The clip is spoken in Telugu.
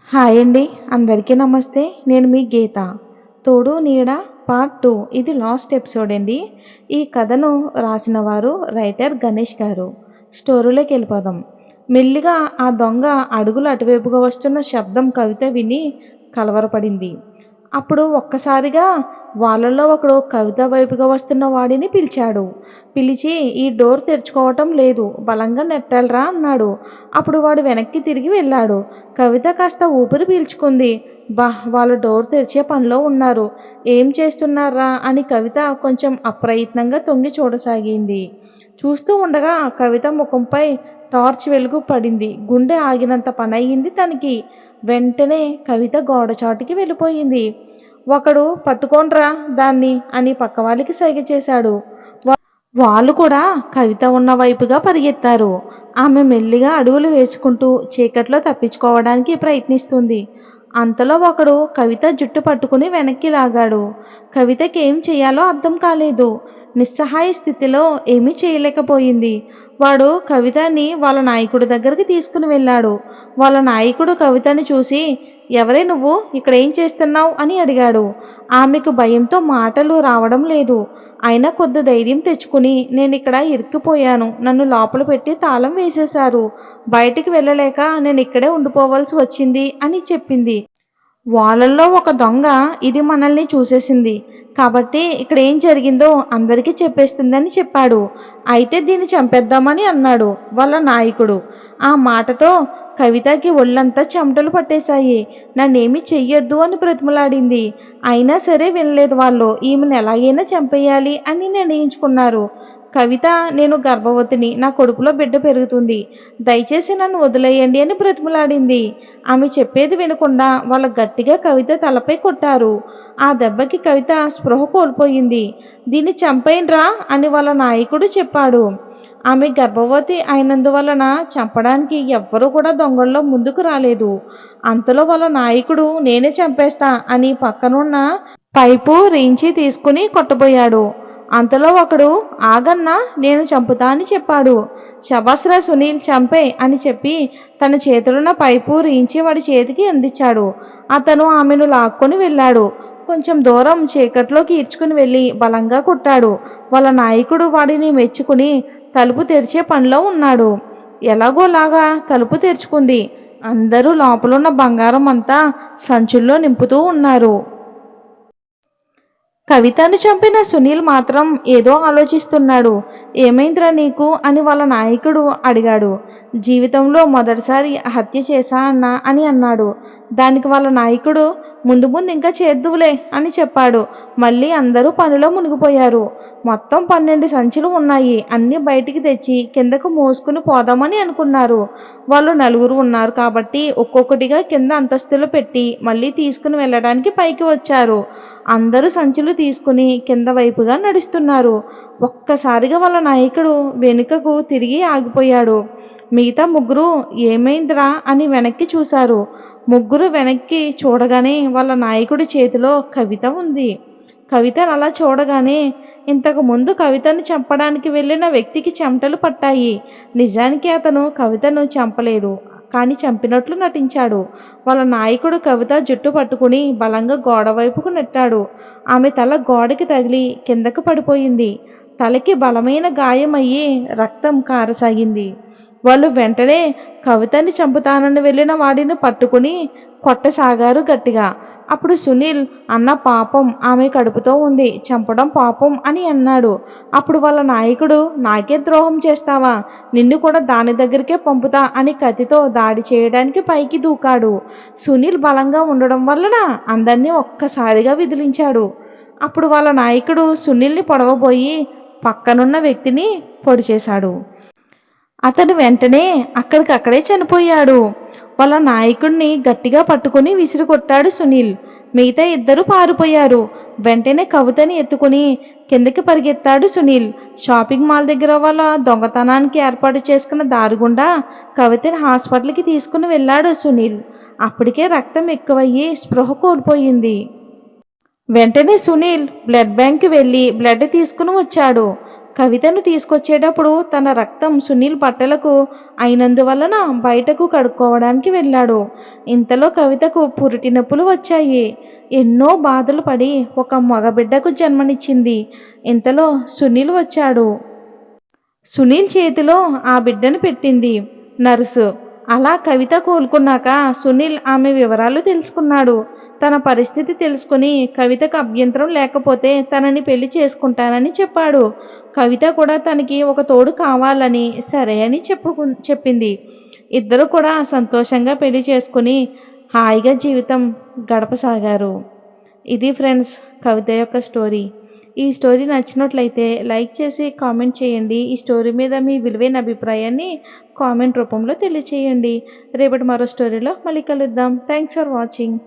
హాయ్ అండి. అందరికీ నమస్తే. నేను మీ గీత. 'తోడు నీడ' పార్ట్ 2 ఇది లాస్ట్ ఎపిసోడ్ అండి. ఈ కథను రాసిన వారు రైటర్ గణేష్ గారు. స్టోరీలోకి వెళ్ళిపోదాం. మెల్లిగా ఆ దొంగ అడుగులు అటువైపుగా వస్తున్న శబ్దం కవిత విని కలవరపడింది. అప్పుడు ఒక్కసారిగా వాళ్ళలో ఒకడు కవిత వైపుగా వస్తున్న వాడిని పిలిచాడు. పిలిచి, "ఈ డోర్ తెరుచుకోవటం లేదు, బలంగా నెట్టాలరా" అన్నాడు. అప్పుడు వాడు వెనక్కి తిరిగి వెళ్ళాడు. కవిత కాస్త ఊపిరి పీల్చుకుంది. వాళ్ళు డోర్ తెరిచే పనిలో ఉన్నారు. ఏం చేస్తున్నారా అని కవిత కొంచెం అప్రయత్నంగా తొంగి చూడసాగింది. చూస్తూ ఉండగా కవిత ముఖంపై టార్చ్ వెలుగు పడింది. గుండె ఆగినంత పనయ్యింది తనకి. వెంటనే కవిత గోడచాటుకి వెళ్ళిపోయింది. ఒకడు "పట్టుకోండ్రా దాన్ని" అని పక్కవాళ్ళకి సైగ చేశాడు. వాళ్ళు కూడా కవిత ఉన్న వైపుగా పరిగెత్తారు. ఆమె మెల్లిగా అడుగులు వేసుకుంటూ చీకట్లో తప్పించుకోవడానికి ప్రయత్నిస్తుంది. అంతలో ఒకడు కవిత జుట్టు పట్టుకుని వెనక్కి లాగాడు. కవితకి ఏం చేయాలో అర్థం కాలేదు. నిస్సహాయ స్థితిలో ఏమీ చేయలేకపోయింది. వాడు కవితని వాళ్ళ నాయకుడి దగ్గరికి తీసుకుని వెళ్ళాడు. వాళ్ళ నాయకుడు కవితని చూసి, "ఎవరే నువ్వు? ఇక్కడ ఏం చేస్తున్నావు?" అని అడిగాడు. ఆమెకు భయంతో మాటలు రావడం లేదు. అయినా కొద్ది ధైర్యం తెచ్చుకుని, "నేనిక్కడ ఇరుక్కుపోయాను. నన్ను లోపల పెట్టి తాళం వేసేశారు. బయటికి వెళ్ళలేక నేను ఇక్కడే ఉండిపోవాల్సి వచ్చింది" అని చెప్పింది. వాళ్ళల్లో ఒక దొంగ ఇది మనల్ని చూసేసింది కాబట్టి ఇక్కడ ఏం జరిగిందో అందరికీ చెప్పేస్తుందని చెప్పాడు. అయితే దీన్ని చంపేద్దామని అన్నాడు వాళ్ళ నాయకుడు. ఆ మాటతో కవితకి ఒళ్ళంతా చెమటలు పట్టేశాయి. నన్నేమి చెయ్యొద్దు అని బ్రతిమలాడింది. అయినా సరే వినలేదు వాళ్ళు. ఈమెను ఎలాగైనా చంపేయాలి అని నిర్ణయించుకున్నారు. కవిత, "నేను గర్భవతిని. నా కడుపులో బిడ్డ పెరుగుతుంది. దయచేసి నన్ను వదిలేయండి" అని బ్రతిమలాడింది. ఆమె చెప్పేది వినకుండా వాళ్ళు గట్టిగా కవిత తలపై కొట్టారు. ఆ దెబ్బకి కవిత స్పృహ కోల్పోయింది. "దీన్ని చంపేయండ్రా" అని వాళ్ళ నాయకుడు చెప్పాడు. ఆమె గర్భవతి అయినందువలన చంపడానికి ఎవ్వరూ కూడా దొంగల్లో ముందుకు రాలేదు. అంతలో వాళ్ళ నాయకుడు, "నేనే చంపేస్తా" అని పక్కనున్న పైపు రీంచి తీసుకుని కొట్టబోయాడు. అంతలో ఒకడు, "ఆగన్నా, నేను చంపుతా" అని చెప్పాడు. "శభాస్రా సునీల్, చంపే" అని చెప్పి తన చేతిలోన్న పైపు రీంచి వాడి చేతికి అందించాడు. అతను ఆమెను లాక్కొని వెళ్ళాడు. కొంచెం దూరం చీకట్లోకి ఈడ్చుకుని వెళ్ళి బలంగా కొట్టాడు. వాళ్ళ నాయకుడు వాడిని మెచ్చుకుని తలుపు తెరిచే పనిలో ఉన్నాడు. ఎలాగోలాగా తలుపు తెరుచుకుంది. అందరూ లోపలున్న బంగారం అంతా సంచుల్లో నింపుతూ ఉన్నారు. కవితను చంపిన సునీల్ మాత్రం ఏదో ఆలోచిస్తున్నాడు. "ఏమైందిరా నీకు" అని వాళ్ళ నాయకుడు అడిగాడు. "జీవితంలో మొదటిసారి హత్య చేశా అన్నా" అని అన్నాడు. దానికి వాళ్ళ నాయకుడు, "ముందు ముందు ఇంకా చేద్దువులే" అని చెప్పాడు. మళ్ళీ అందరూ పనిలో మునిగిపోయారు. మొత్తం 12 సంచులు ఉన్నాయి. అన్నీ బయటికి తెచ్చి కిందకు మోసుకుని పోదామని అనుకున్నారు. వాళ్ళు నలుగురు ఉన్నారు కాబట్టి ఒక్కొక్కటిగా కింద అంతస్తులో పెట్టి మళ్ళీ తీసుకుని వెళ్ళడానికి పైకి వచ్చారు. అందరూ సంచులు తీసుకుని కింద వైపుగా నడుస్తున్నారు. ఒక్కసారిగా వాళ్ళ నాయకుడు వెనుకకు తిరిగి ఆగిపోయాడు. మిగతా ముగ్గురు "ఏమైందిరా" అని వెనక్కి చూశారు. ముగ్గురు వెనక్కి చూడగానే వాళ్ళ నాయకుడి చేతిలో కవిత ఉంది. కవితను అలా చూడగానే ఇంతకు ముందు కవితను చంపడానికి వెళ్ళిన వ్యక్తికి చెమటలు పట్టాయి. నిజానికి అతను కవితను చంపలేదు, కానీ చంపినట్లు నటించాడు. వాళ్ళ నాయకుడు కవిత జుట్టు పట్టుకుని బలంగా గోడ వైపుకు నెట్టాడు. ఆమె తల గోడకి తగిలి కిందకు పడిపోయింది. తలకి బలమైన గాయమయ్యి రక్తం కారసాగింది. వాళ్ళు వెంటనే కవితని చంపుతానని వెళ్ళిన వాడిని పట్టుకుని కొట్టసాగారు గట్టిగా. అప్పుడు సునీల్, "అన్న పాపం, ఆమె కడుపుతో ఉంది, చంపడం పాపం" అని అన్నాడు. అప్పుడు వాళ్ళ నాయకుడు, "నాకే ద్రోహం చేస్తావా? నిన్ను కూడా దాని దగ్గరికే పంపుతా" అని కత్తితో దాడి చేయడానికి పైకి దూకాడు. సునీల్ బలంగా ఉండడం వలన అందరినీ ఒక్కసారిగా విదిలించాడు. అప్పుడు వాళ్ళ నాయకుడు సునీల్ని పొడవబోయి పక్కనున్న వ్యక్తిని పొడిచేశాడు. అతను వెంటనే అక్కడికక్కడే చనిపోయాడు. వాళ్ళ నాయకుడిని గట్టిగా పట్టుకుని విసిరికొట్టాడు సునీల్. మిగతా ఇద్దరు పారిపోయారు. వెంటనే కవితని ఎత్తుకుని కిందకి పరిగెత్తాడు సునీల్. షాపింగ్ మాల్ దగ్గర వాళ్ళ దొంగతనానికి ఏర్పాటు చేసుకున్న దారి గుండా కవితని హాస్పిటల్కి తీసుకుని వెళ్ళాడు సునీల్. అప్పటికే రక్తం ఎక్కువయ్యి స్పృహ కోల్పోయింది. వెంటనే సునీల్ బ్లడ్ బ్యాంక్కి వెళ్ళి బ్లడ్ తీసుకుని వచ్చాడు. కవితను తీసుకొచ్చేటప్పుడు తన రక్తం సునీల్ బట్టలకు అయినందువలన బయటకు కడుక్కోవడానికి వెళ్ళాడు. ఇంతలో కవితకు పురిటి నొప్పులు వచ్చాయి. ఎన్నో బాధలు పడి ఒక మగబిడ్డకు జన్మనిచ్చింది. ఇంతలో సునీల్ వచ్చాడు. సునీల్ చేతిలో ఆ బిడ్డను పెట్టింది నర్సు. అలా కవిత కోలుకున్నాక సునీల్ ఆమె వివరాలు తెలుసుకున్నాడు. తన పరిస్థితి తెలుసుకుని కవితకు అభ్యంతరం లేకపోతే తనని పెళ్లి చేసుకుంటానని చెప్పాడు. కవిత కూడా తనకి ఒక తోడు కావాలని సరే అని చెప్పింది. ఇద్దరు కూడా సంతోషంగా పెళ్లి చేసుకుని హాయిగా జీవితం గడపసాగారు. ఇది ఫ్రెండ్స్ కవిత యొక్క స్టోరీ. ఈ స్టోరీ నచ్చినట్లయితే లైక్ చేసి కామెంట్ చేయండి. ఈ స్టోరీ మీద మీ విలువైన అభిప్రాయాన్ని కామెంట్ రూపంలో తెలియచేయండి. రేపటి మరో స్టోరీలో మళ్ళీ కలుద్దాం. Thanks for watching.